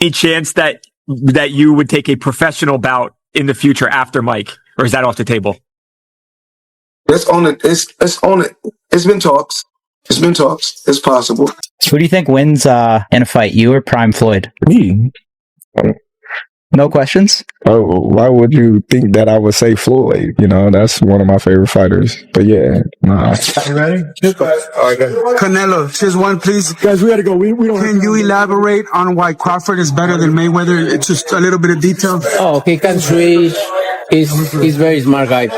Any chance that you would take a professional bout in the future after Mike, or is that off the table? It's on it. It's on it. It's been talks. It's possible. Who do you think wins in a fight, you or Prime Floyd? Me. No questions? Oh, why would you think that I would say Floyd? You know, that's one of my favorite fighters. But yeah, nah. You ready? Canelo, just one, please. Guys, we gotta go. We don't. Can you elaborate on why Crawford is better than Mayweather? It's just a little bit of detail. Oh, he can switch. He's very smart guy.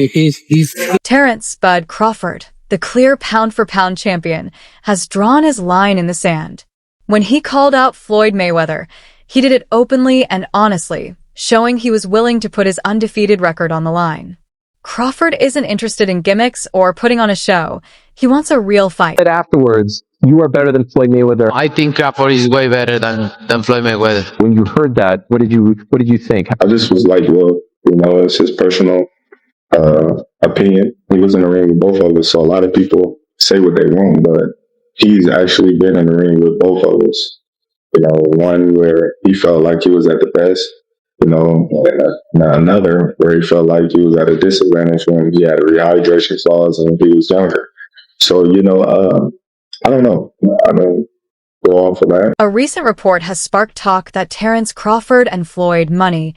He's Terence "Bud" Crawford, the clear pound-for-pound champion, has drawn his line in the sand. When he called out Floyd Mayweather, he did it openly and honestly, showing he was willing to put his undefeated record on the line. Crawford isn't interested in gimmicks or putting on a show. He wants a real fight. Afterwards, you are better than Floyd Mayweather. I think Crawford is way better than Floyd Mayweather. When you heard that, what did you think? I just was like, well, you know, it's his personal opinion. He was in the ring with both of us, so a lot of people say what they want, but he's actually been in the ring with both of us. You know, one where he felt like he was at the best, you know, and another where he felt like he was at a disadvantage when he had a rehydration clause and he was younger. So, you know, I don't know. I don't go off of that. A recent report has sparked talk that Terence Crawford and Floyd Money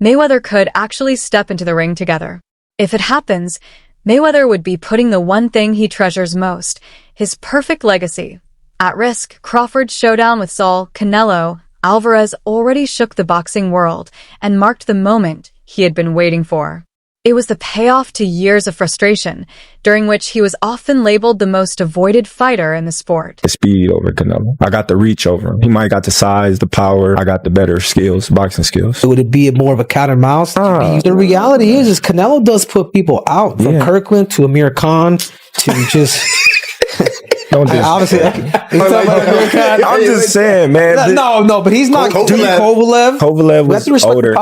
Mayweather could actually step into the ring together. If it happens, Mayweather would be putting the one thing he treasures most, his perfect legacy, at risk. Crawford's showdown with Saul Canelo Alvarez already shook the boxing world and marked the moment he had been waiting for. It was the payoff to years of frustration, during which he was often labeled the most avoided fighter in the sport. The speed over Canelo. I got the reach over him. He might got the size, the power. I got the better skills, boxing skills. So would it be more of a cat and mouse? The reality is Canelo does put people out. From Kirkland to Amir Khan to just... Don't honestly, I'm just saying, man. No, but he's not. Kovalev was older.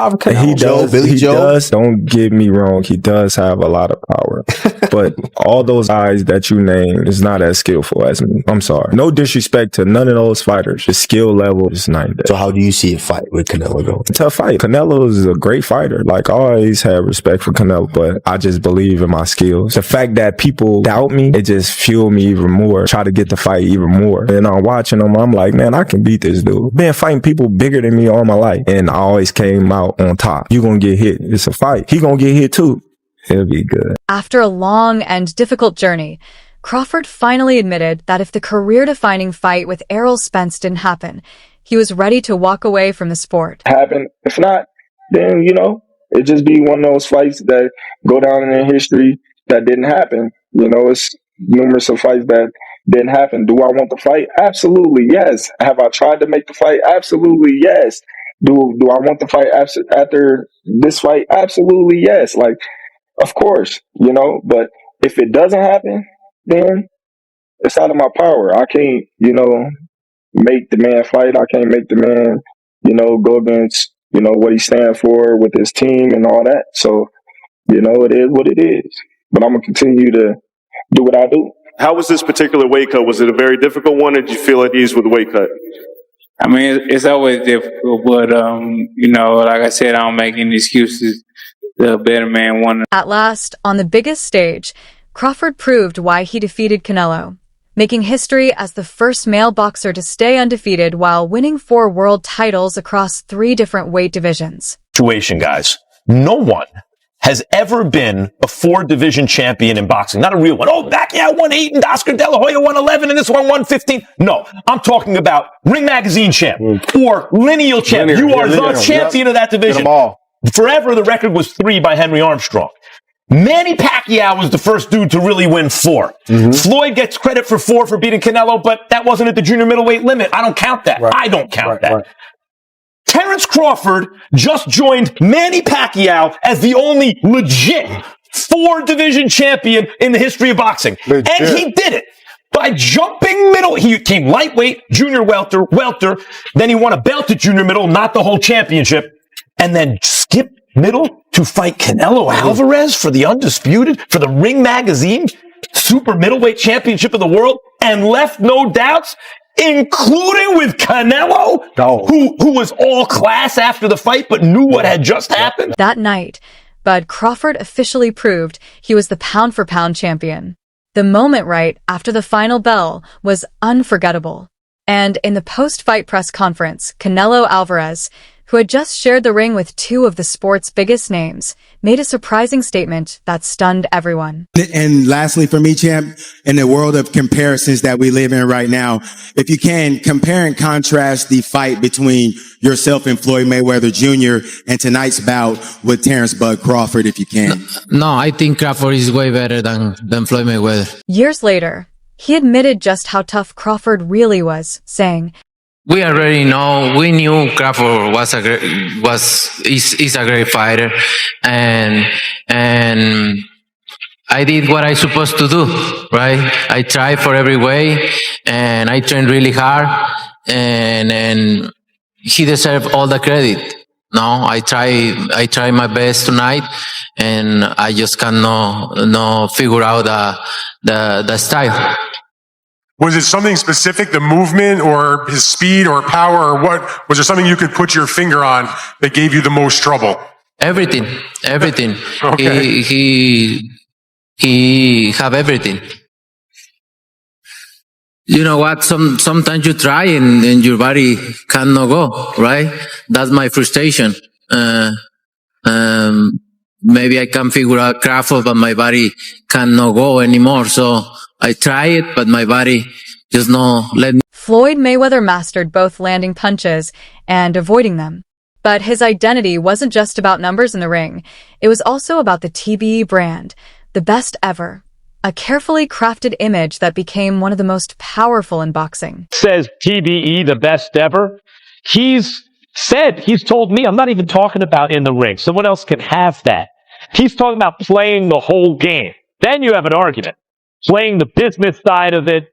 He does. Don't get me wrong. He does have a lot of power, but all those guys that you named is not as skillful as me. I'm sorry. No disrespect to none of those fighters. The skill level is not there. So how do you see a fight with Canelo going? Tough fight. Canelo is a great fighter. Like, I always had respect for Canelo, but I just believe in my skills. The fact that people doubt me, it just fueled me even more. Try to get the fight even more. And I'm watching them, I'm like, man, I can beat this dude. Been fighting people bigger than me all my life, and I always came out on top. You gonna get hit. It's a fight. He gonna get hit too. It'll be good. After a long and difficult journey, Crawford finally admitted that if the career-defining fight with Errol Spence didn't happen, he was ready to walk away from the sport. Happen. If not, then, you know, it just be one of those fights that go down in history that didn't happen. You know, it's numerous of fights that didn't happen. Do I want the fight? Absolutely, yes. Have I tried to make the fight? Absolutely, yes. Do I want the fight after this fight? Absolutely, yes. Like, of course, you know, but if it doesn't happen, then it's out of my power. I can't, you know, make the man fight. I can't make the man, you know, go against, you know, what he stands for with his team and all that. So, you know, it is what it is. But I'm going to continue to do what I do. How was this particular weight cut? Was it a very difficult one, or did you feel at ease with the weight cut? I mean, it's always difficult, but, you know, like I said, I don't make any excuses. The better man won. At last, on the biggest stage, Crawford proved why he defeated Canelo, making history as the first male boxer to stay undefeated while winning 4 world titles across 3 different weight divisions. Situation, guys. No one has ever been a 4-division champion in boxing. Not a real one. Oh, Pacquiao won 8 and Oscar De La Hoya won 11 and this one won 15. No, I'm talking about Ring Magazine champ or lineal champ. You are the champion of that division. Forever, the record was 3 by Henry Armstrong. Manny Pacquiao was the first dude to really win 4. Floyd gets credit for 4 for beating Canelo, but that wasn't at the junior middleweight limit. I don't count that. I don't count that. Terence Crawford just joined Manny Pacquiao as the only legit 4-division champion in the history of boxing. And he did it by jumping middle. He came lightweight, junior welter, then he won a belt at junior middle, not the whole championship, and then skipped middle to fight Canelo Alvarez for the undisputed, for the Ring Magazine super middleweight championship of the world, and left no doubts. including with Canelo, who was all class after the fight but knew what had just happened. That night, Bud Crawford officially proved he was the pound-for-pound champion. The moment right after the final bell was unforgettable. And in the post-fight press conference, Canelo Alvarez, who had just shared the ring with two of the sport's biggest names, made a surprising statement that stunned everyone. And lastly, for me, champ, in the world of comparisons that we live in right now, if you can compare and contrast the fight between yourself and Floyd Mayweather Jr. and tonight's bout with Terence "Bud" Crawford, if you can. No, I think Crawford is way better than Floyd Mayweather. Years later, he admitted just how tough Crawford really was, saying, We already know. We knew Crawford is a great fighter, and I did what I supposed to do, right? I tried for every way, and I trained really hard, and he deserved all the credit. No, I try my best tonight, and I just cannot figure out the style. Was it something specific, the movement or his speed or power, or what? Was there something you could put your finger on that gave you the most trouble? Everything. Okay. He have everything. You know what? Sometimes you try and your body cannot go, right? That's my frustration. Maybe I can figure out Crawford, but my body cannot go anymore. So I try it, but my body just no let me. Floyd Mayweather mastered both landing punches and avoiding them. But his identity wasn't just about numbers in the ring. It was also about the TBE brand, the best ever. A carefully crafted image that became one of the most powerful in boxing. Says TBE, the best ever. He's told me, I'm not even talking about in the ring. Someone else can have that. He's talking about playing the whole game. Then you have an argument. Playing the business side of it,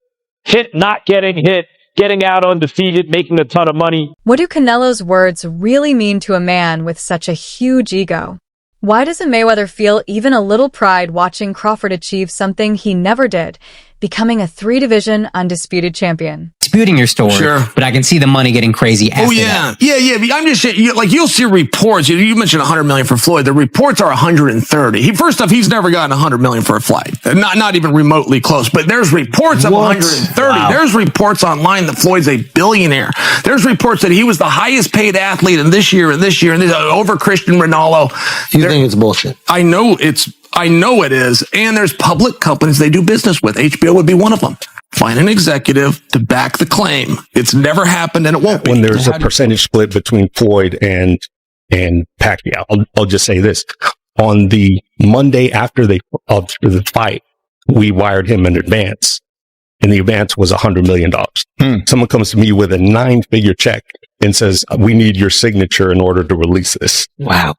not getting hit, getting out undefeated, making a ton of money. What do Canelo's words really mean to a man with such a huge ego? Why doesn't Mayweather feel even a little pride watching Crawford achieve something he never did, becoming a 3-division undisputed champion? Disputing your story, sure, but I can see the money getting crazy after that. Yeah. I'm just saying, you'll see reports. You mentioned $100 million for Floyd. The reports are 130. First off, he's never gotten $100 million for a fight, not even remotely close. But there's reports of 130. Wow. There's reports online that Floyd's a billionaire. There's reports that he was the highest paid athlete in this year and over Cristiano Ronaldo. You think it's bullshit? I know it is. And there's public companies they do business with. HBO would be one of them. Find an executive to back the claim. It's never happened and it won't be. When there's a percentage split between Floyd and Pacquiao, I'll just say this. On the Monday after the fight, we wired him in advance, and the advance was $100 million. Someone comes to me with a 9-figure check and says, we need your signature in order to release this. Wow.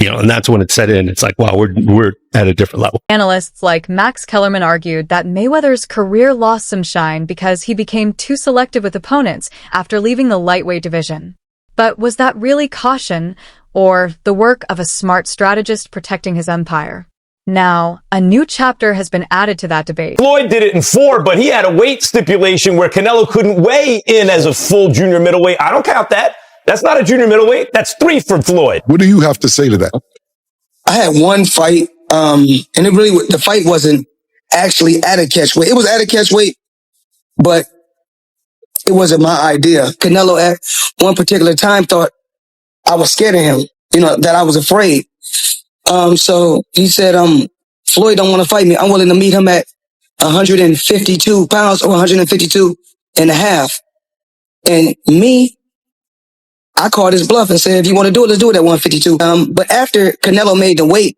And that's when it set in. It's like, wow, we're at a different level. Analysts like Max Kellerman argued that Mayweather's career lost some shine because he became too selective with opponents after leaving the lightweight division. But was that really caution or the work of a smart strategist protecting his empire? Now, a new chapter has been added to that debate. Floyd did it in 4, but he had a weight stipulation where Canelo couldn't weigh in as a full junior middleweight. I don't count that. That's not a junior middleweight. That's 3 for Floyd. What do you have to say to that? I had one fight, and the fight wasn't actually at a catch weight. It was at a catch weight, but it wasn't my idea. Canelo at one particular time thought I was scared of him, that I was afraid. So he said, Floyd don't want to fight me. I'm willing to meet him at 152 pounds or 152 and a half. And I called his bluff and said, if you want to do it, let's do it at 152. But after Canelo made the weight,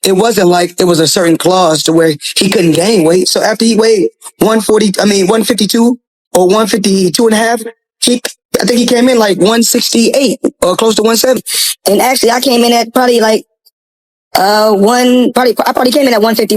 it wasn't like there was a certain clause to where he couldn't gain weight. So after he weighed 152 or 152 and a half, I think he came in like 168 or close to 170. And actually, I came in at probably like I probably came in at 150.